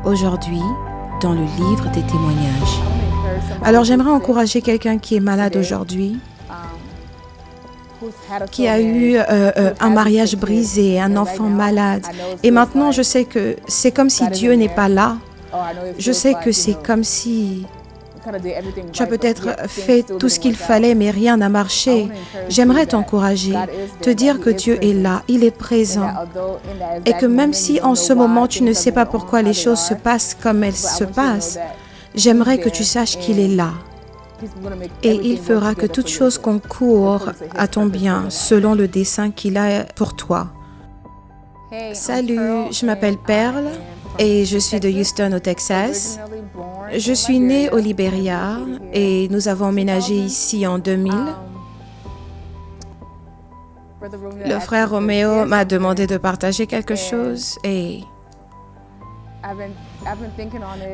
aujourd'hui dans le livre des témoignages. Alors j'aimerais encourager quelqu'un qui est malade aujourd'hui, qui a eu un mariage brisé, un enfant malade. Et maintenant, je sais que c'est comme si Dieu n'est pas là. Je sais que c'est comme si tu as peut-être fait tout ce qu'il fallait, mais rien n'a marché. J'aimerais t'encourager, te dire que Dieu est là, il est présent. Et que même si en ce moment, tu ne sais pas pourquoi les choses se passent comme elles se passent, j'aimerais que tu saches qu'il est là. Et il fera que toute chose concourt à ton bien, selon le dessein qu'il a pour toi. Salut, je m'appelle Pearl et je suis de Houston au Texas. Je suis née au Libéria et nous avons emménagé ici en 2000. Le frère Roméo m'a demandé de partager quelque chose et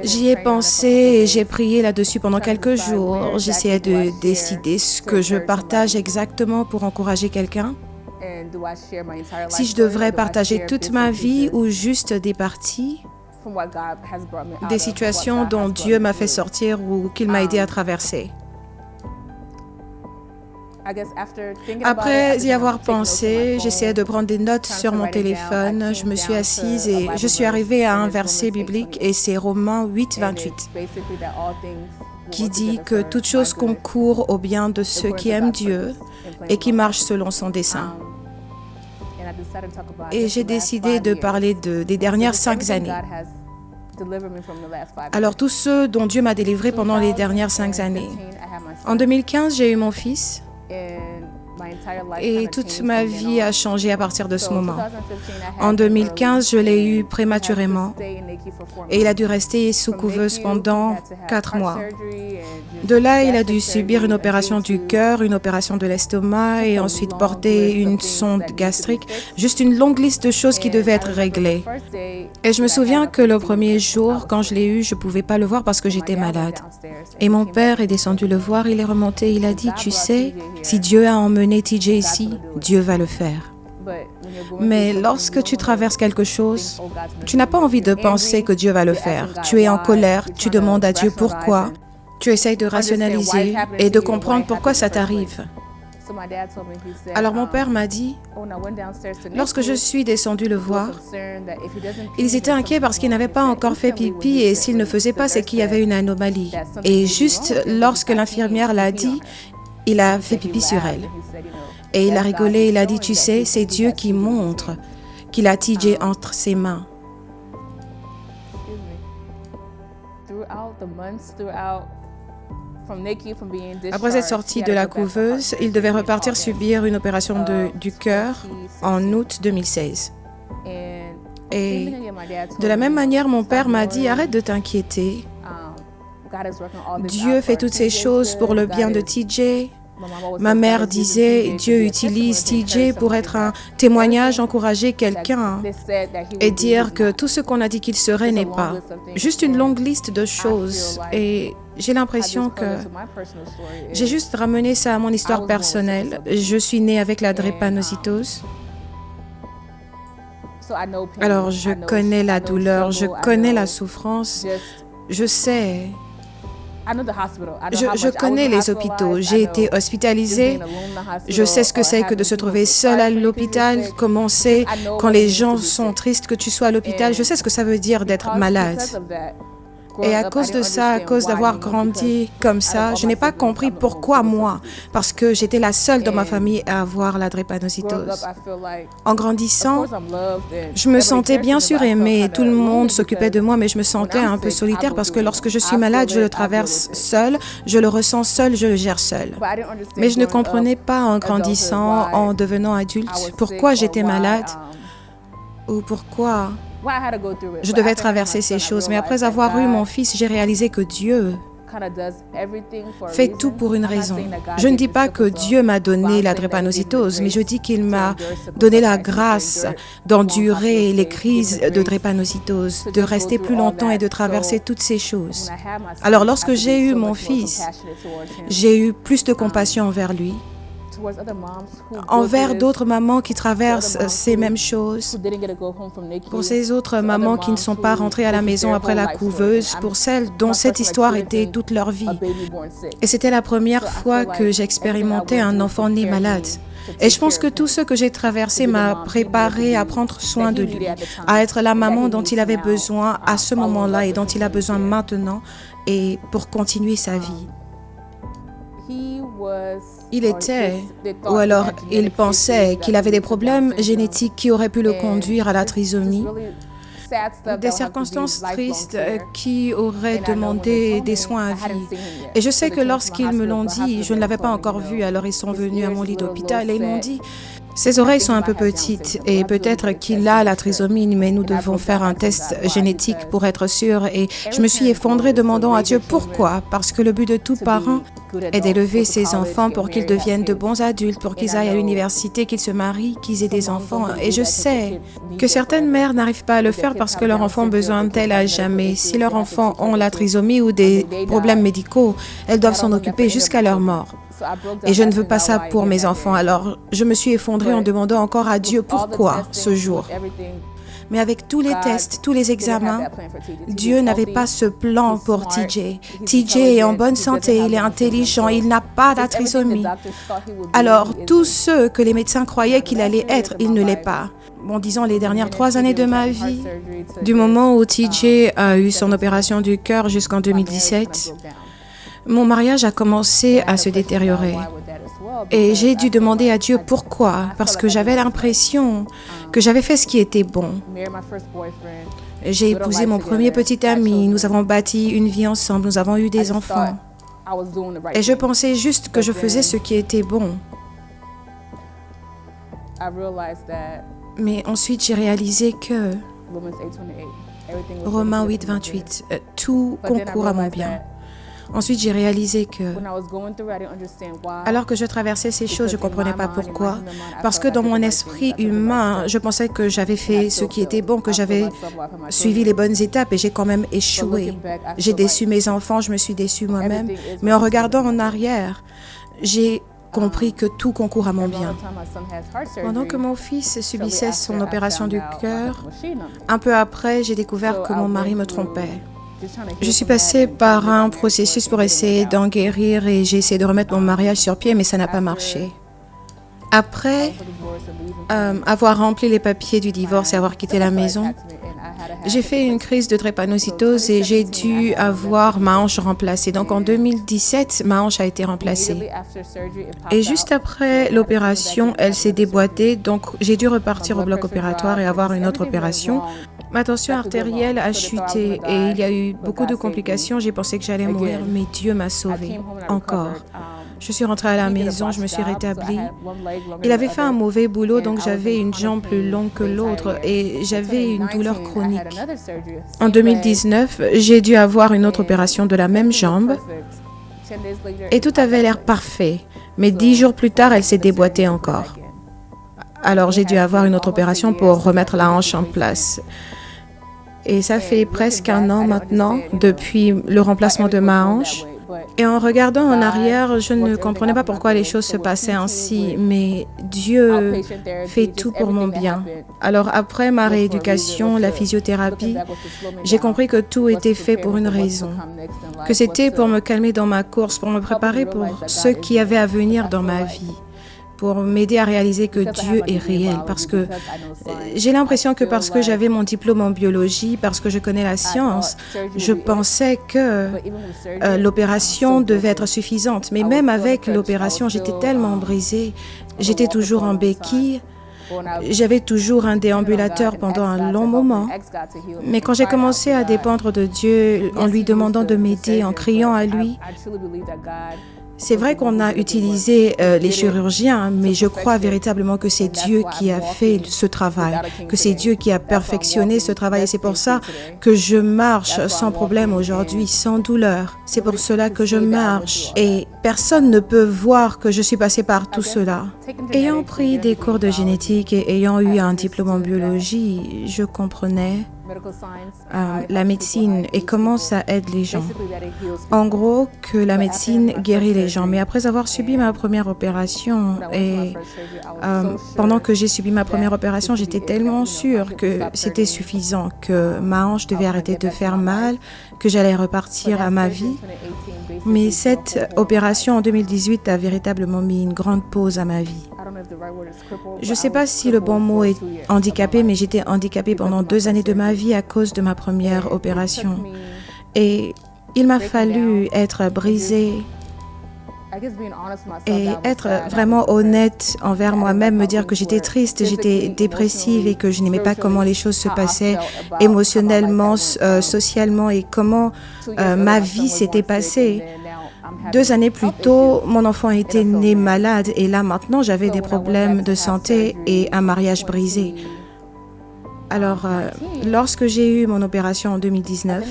j'y ai pensé et j'ai prié là-dessus pendant quelques jours. J'essayais de décider ce que je partage exactement pour encourager quelqu'un. Si je devrais partager toute ma vie ou juste des parties, des situations dont Dieu m'a fait sortir ou qu'il m'a aidé à traverser. Après y avoir pensé, j'essayais de prendre des notes sur mon téléphone. Je me suis assise et je suis arrivée à un verset biblique et c'est Romains 8, 28 qui dit que toute chose concourt au bien de ceux qui aiment Dieu et qui marchent selon son dessein. Et j'ai décidé de parler des dernières 5 années. Alors, tous ceux dont Dieu m'a délivré pendant les dernières 5 années. En 2015, j'ai eu mon fils. Et toute ma vie a changé à partir de ce moment. En 2015, je l'ai eu prématurément et il a dû rester sous couveuse pendant 4 mois. De là, il a dû subir une opération du cœur, une opération de l'estomac et ensuite porter une sonde gastrique. Juste une longue liste de choses qui devaient être réglées. Et je me souviens que le premier jour, quand je l'ai eu, je ne pouvais pas le voir parce que j'étais malade. Et mon père est descendu le voir, il est remonté, il a dit, tu sais, si Dieu a emmené TJ ici, Dieu va le faire. Mais lorsque tu traverses quelque chose, tu n'as pas envie de penser que Dieu va le faire. Tu es en colère, tu demandes à Dieu pourquoi. Tu essayes de rationaliser et de comprendre pourquoi ça t'arrive. Alors mon père m'a dit, lorsque je suis descendue le voir, ils étaient inquiets parce qu'il n'avait pas encore fait pipi et s'il ne faisait pas, c'est qu'il y avait une anomalie. Et juste lorsque l'infirmière l'a dit, il a fait pipi sur elle. Et il a rigolé, il a dit, tu sais, c'est Dieu qui montre qu'il a TJ entre ses mains. Après être sorti de la couveuse, il devait repartir subir une opération du cœur en août 2016. Et de la même manière, mon père m'a dit, arrête de t'inquiéter. Dieu fait toutes ces choses pour le bien de TJ. Ma mère disait, Dieu utilise TJ pour être un témoignage, encourager quelqu'un et dire que tout ce qu'on a dit qu'il serait n'est pas. Juste une longue liste de choses. Et j'ai l'impression que j'ai juste ramené ça à mon histoire personnelle. Je suis née avec la drépanocytose. Alors, je connais la douleur, je connais la souffrance, je sais. Je connais les hôpitaux. J'ai été hospitalisée. Je sais ce que c'est que de se trouver seule à l'hôpital, comment c'est quand les gens sont tristes que tu sois à l'hôpital. Je sais ce que ça veut dire d'être malade. Et à cause de ça, à cause d'avoir grandi comme ça, je n'ai pas compris pourquoi moi, parce que j'étais la seule dans ma famille à avoir la drépanocytose. En grandissant, je me sentais bien sûr aimée, tout le monde s'occupait de moi, mais je me sentais un peu solitaire parce que lorsque je suis malade, je le traverse seule, je le ressens seule, je le gère seule. Mais je ne comprenais pas en grandissant, en devenant adulte, pourquoi j'étais malade ou pourquoi je devais traverser ces choses. Mais après avoir eu mon fils, j'ai réalisé que Dieu fait tout pour une raison. Je ne dis pas que Dieu m'a donné la drépanocytose, mais je dis qu'il m'a donné la grâce d'endurer les crises de drépanocytose, de rester plus longtemps et de traverser toutes ces choses. Alors lorsque j'ai eu mon fils, j'ai eu plus de compassion envers lui. envers d'autres mamans qui traversent ces mêmes choses, pour ces autres mamans qui ne sont pas rentrées à la maison après la couveuse, pour celles dont cette histoire était toute leur vie. Et c'était la première fois que j'expérimentais un enfant né malade. Et je pense que tout ce que j'ai traversé m'a préparé à prendre soin de lui, à être la maman dont il avait besoin à ce moment-là et dont il a besoin maintenant et pour continuer sa vie. Il était, ou alors il pensait qu'il avait des problèmes génétiques qui auraient pu le conduire à la trisomie, des circonstances tristes qui auraient demandé des soins à vie. Et je sais que lorsqu'ils me l'ont dit, je ne l'avais pas encore vu, alors ils sont venus à mon lit d'hôpital et ils m'ont dit: ses oreilles sont un peu petites et peut-être qu'il a la trisomie, mais nous devons faire un test génétique pour être sûr. Et je me suis effondrée demandant à Dieu pourquoi. Parce que le but de tout parent est d'élever ses enfants pour qu'ils deviennent de bons adultes, pour qu'ils aillent à l'université, qu'ils se marient, qu'ils aient des enfants. Et je sais que certaines mères n'arrivent pas à le faire parce que leurs enfants ont besoin d'elles à jamais. Si leurs enfants ont la trisomie ou des problèmes médicaux, elles doivent s'en occuper jusqu'à leur mort. Et je ne veux pas ça pour mes enfants. Alors, je me suis effondrée en demandant encore à Dieu pourquoi ce jour. Mais avec tous les tests, tous les examens, Dieu n'avait pas ce plan pour TJ. TJ est en bonne santé, il est intelligent, il n'a pas la trisomie. Alors, tous ceux que les médecins croyaient qu'il allait être, il ne l'est pas. Bon, disons les dernières 3 années de ma vie, du moment où TJ a eu son opération du cœur jusqu'en 2017, mon mariage a commencé à se détériorer. Et j'ai dû demander à Dieu pourquoi, parce que j'avais l'impression que j'avais fait ce qui était bon. J'ai épousé mon premier petit ami, nous avons bâti une vie ensemble, nous avons eu des enfants. Et je pensais juste que je faisais ce qui était bon. Mais ensuite, j'ai réalisé que Romains 8, 28, tout concourt à mon bien. Ensuite, j'ai réalisé que, alors que je traversais ces choses, je ne comprenais pas pourquoi. Parce que dans mon esprit humain, je pensais que j'avais fait ce qui était bon, que j'avais suivi les bonnes étapes et j'ai quand même échoué. J'ai déçu mes enfants, je me suis déçue moi-même. Mais en regardant en arrière, j'ai compris que tout concourt à mon bien. Pendant que mon fils subissait son opération du cœur, un peu après, j'ai découvert que mon mari me trompait. Je suis passée par un processus pour essayer d'en guérir et j'ai essayé de remettre mon mariage sur pied, mais ça n'a pas marché. Après avoir rempli les papiers du divorce et avoir quitté la maison, j'ai fait une crise de drépanocytose et j'ai dû avoir ma hanche remplacée. Donc en 2017, ma hanche a été remplacée. Et juste après l'opération, elle s'est déboîtée, donc j'ai dû repartir au bloc opératoire et avoir une autre opération. Ma tension artérielle a chuté et il y a eu beaucoup de complications. J'ai pensé que j'allais mourir, mais Dieu m'a sauvée, encore. Je suis rentrée à la maison, je me suis rétablie. Il avait fait un mauvais boulot, donc j'avais une jambe plus longue que l'autre et j'avais une douleur chronique. En 2019, j'ai dû avoir une autre opération de la même jambe et tout avait l'air parfait. Mais 10 jours plus tard, elle s'est déboîtée encore. Alors j'ai dû avoir une autre opération pour remettre la hanche en place. Et ça fait presque 1 an maintenant depuis le remplacement de ma hanche. Et en regardant en arrière, je ne comprenais pas pourquoi les choses se passaient ainsi, mais Dieu fait tout pour mon bien. Alors après ma rééducation, la physiothérapie, j'ai compris que tout était fait pour une raison, que c'était pour me calmer dans ma course, pour me préparer pour ce qui avait à venir dans ma vie, pour m'aider à réaliser que Dieu est réel. Parce que j'ai l'impression que parce que j'avais mon diplôme en biologie, parce que je connais la science, je pensais que l'opération devait être suffisante. Mais même avec l'opération, j'étais tellement brisée, j'étais toujours en béquille, j'avais toujours un déambulateur pendant un long moment. Mais quand j'ai commencé à dépendre de Dieu, en lui demandant de m'aider, en criant à lui, c'est vrai qu'on a utilisé les chirurgiens, mais je crois véritablement que c'est Dieu qui a fait ce travail, que c'est Dieu qui a perfectionné ce travail. Et c'est pour ça que je marche sans problème aujourd'hui, sans douleur. C'est pour cela que je marche. Et personne ne peut voir que je suis passée par tout cela. Ayant pris des cours de génétique et ayant eu un diplôme en biologie, je comprenais la médecine et comment ça aide les gens. En gros, que la médecine guérit les gens. Mais après avoir subi ma première opération et pendant que j'ai subi ma première opération, j'étais tellement sûre que c'était suffisant, que ma hanche devait arrêter de faire mal, que j'allais repartir à ma vie. Mais cette opération en 2018 a véritablement mis une grande pause à ma vie. Je ne sais pas si le bon mot est handicapé, mais j'étais handicapée pendant 2 années de ma vie à cause de ma première opération. Et il m'a fallu être brisée et être vraiment honnête envers moi-même, me dire que j'étais triste, j'étais dépressive et que je n'aimais pas comment les choses se passaient émotionnellement, socialement et comment ma vie s'était passée. 2 années plus tôt, mon enfant était né malade et là maintenant j'avais des problèmes de santé et un mariage brisé. Alors, lorsque j'ai eu mon opération en 2019,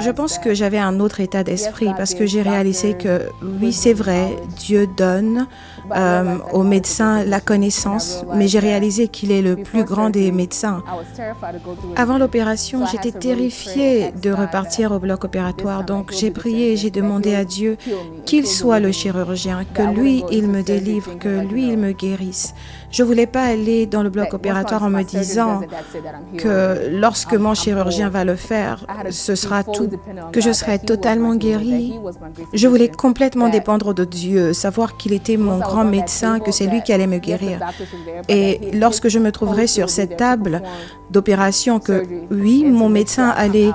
je pense que j'avais un autre état d'esprit parce que j'ai réalisé que oui, c'est vrai, Dieu donne aux médecins la connaissance, mais j'ai réalisé qu'il est le plus grand des médecins. Avant l'opération, j'étais terrifiée de repartir au bloc opératoire, donc j'ai prié et j'ai demandé à Dieu qu'il soit le chirurgien, que lui, il me délivre, que lui, il me guérisse. Je ne voulais pas aller dans le bloc opératoire en me disant que lorsque mon chirurgien va le faire, ce sera tout, que je serai totalement guérie. Je voulais complètement dépendre de Dieu, savoir qu'il était mon grand médecin, que c'est lui qui allait me guérir. Et lorsque je me trouverai sur cette table d'opération, que oui, mon médecin allait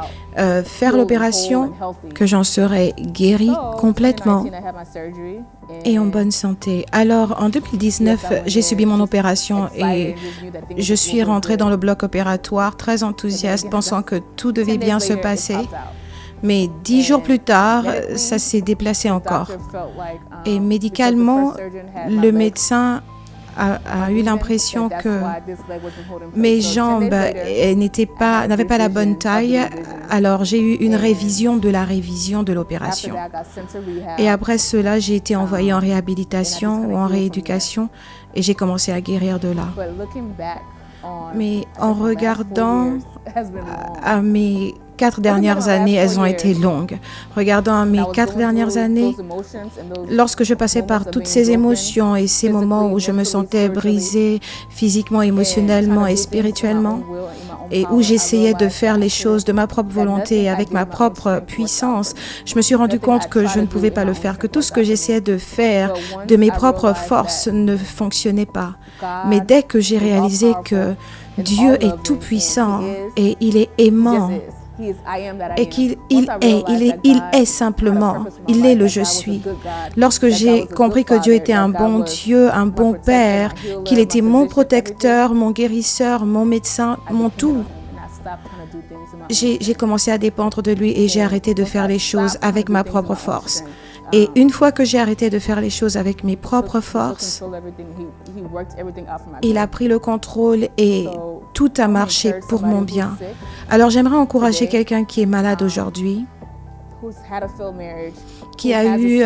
faire l'opération, que j'en serai guérie complètement et en bonne santé. Alors, en 2019, j'ai subi mon opération et je suis rentrée dans le bloc opératoire très enthousiaste, pensant que tout devait bien se passer. Mais 10 jours plus tard, ça s'est déplacé encore. Et médicalement, le médecin a eu l'impression que mes jambes n'avaient pas la bonne taille. Alors, j'ai eu une révision de la révision de l'opération. Et après cela, j'ai été envoyée en réhabilitation ou en rééducation et j'ai commencé à guérir de là. Mais en regardant à mes 4 dernières années, elles ont été longues. Regardant à mes 4 dernières années, lorsque je passais par toutes ces émotions et ces moments où je me sentais brisée physiquement, émotionnellement et spirituellement, et où j'essayais de faire les choses de ma propre volonté et avec ma propre puissance, je me suis rendu compte que je ne pouvais pas le faire, que tout ce que j'essayais de faire de mes propres forces ne fonctionnait pas. Mais dès que j'ai réalisé que Dieu est tout-puissant et il est aimant, et qu'il est simplement, il est le je suis. Lorsque j'ai compris que Dieu était un bon Dieu, un bon Père, qu'il était mon protecteur, mon guérisseur, mon médecin, mon tout, j'ai commencé à dépendre de lui et j'ai arrêté de faire les choses avec ma propre force. Et une fois que j'ai arrêté de faire les choses avec mes propres forces, il a pris le contrôle et tout a marché pour mon bien. Alors j'aimerais encourager quelqu'un qui est malade aujourd'hui, qui a eu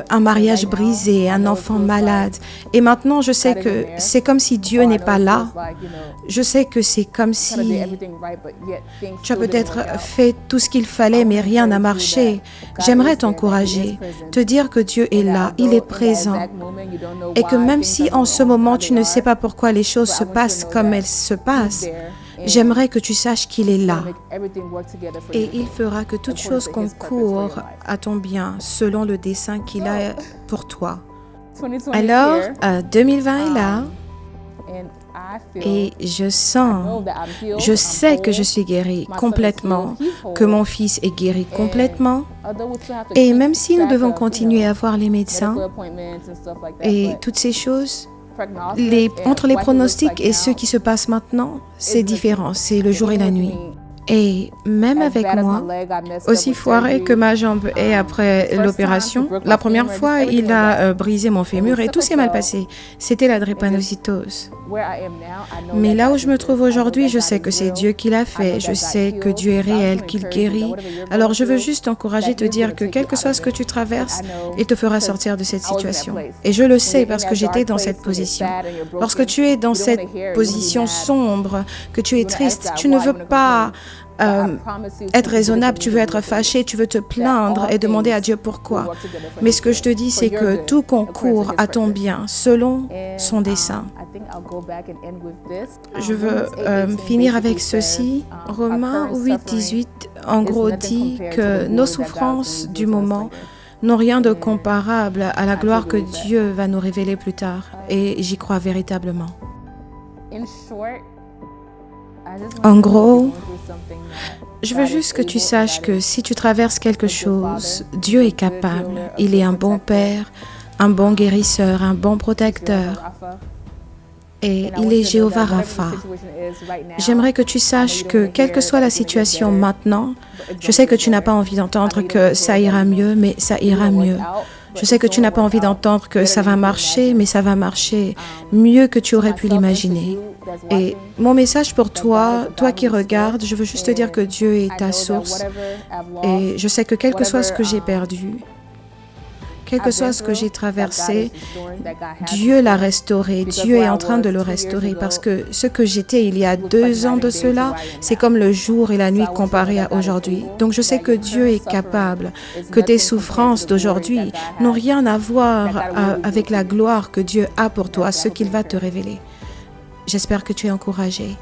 un mariage brisé, un enfant malade. Et maintenant, je sais que c'est comme si Dieu n'est pas là. Je sais que c'est comme si tu as peut-être fait tout ce qu'il fallait, mais rien n'a marché. J'aimerais t'encourager, te dire que Dieu est là, il est présent. Et que même si en ce moment, tu ne sais pas pourquoi les choses se passent comme elles se passent, j'aimerais que tu saches qu'il est là et il fera que toute chose concourt à ton bien selon le dessein qu'il a pour toi. Alors, 2020 est là et je sais que je suis guérie complètement, que mon fils est guéri complètement. Et même si nous devons continuer à voir les médecins et toutes ces choses, entre les pronostics et ce qui se passe maintenant, c'est différent, c'est le jour et la nuit. Et même avec moi, aussi foiré que ma jambe est après l'opération, la première fois, il a brisé mon fémur et tout s'est mal passé. C'était la drépanocytose. Mais là où je me trouve aujourd'hui, je sais que c'est Dieu qui l'a fait. Je sais que Dieu est réel, qu'il guérit. Alors je veux juste t'encourager, te dire que quel que soit ce que tu traverses, il te fera sortir de cette situation. Et je le sais parce que j'étais dans cette position. Lorsque tu es dans cette position sombre, que tu es triste, tu ne veux pas être raisonnable, tu veux être fâché, tu veux te plaindre et demander à Dieu pourquoi. Mais ce que je te dis, c'est que tout concourt à ton bien selon son dessein. Je veux finir avec ceci. Romains 8, 18, en gros, dit que nos souffrances du moment n'ont rien de comparable à la gloire que Dieu va nous révéler plus tard. Et j'y crois véritablement. En gros, je veux juste que tu saches que si tu traverses quelque chose, Dieu est capable. Il est un bon Père, un bon guérisseur, un bon protecteur. Et il est Jéhovah Rapha. J'aimerais que tu saches que, quelle que soit la situation maintenant, je sais que tu n'as pas envie d'entendre que ça ira mieux, mais ça ira mieux. Je sais que tu n'as pas envie d'entendre que ça va marcher, mais ça va marcher mieux que tu aurais pu l'imaginer. Et mon message pour toi, toi qui regardes, je veux juste te dire que Dieu est ta source. Et je sais que quel que soit ce que j'ai perdu, quel que soit ce que j'ai traversé, Dieu l'a restauré. Dieu est en train de le restaurer parce que ce que j'étais il y a 2 ans de cela, c'est comme le jour et la nuit comparé à aujourd'hui. Donc je sais que Dieu est capable, que tes souffrances d'aujourd'hui n'ont rien à voir avec la gloire que Dieu a pour toi, ce qu'il va te révéler. J'espère que tu es encouragé.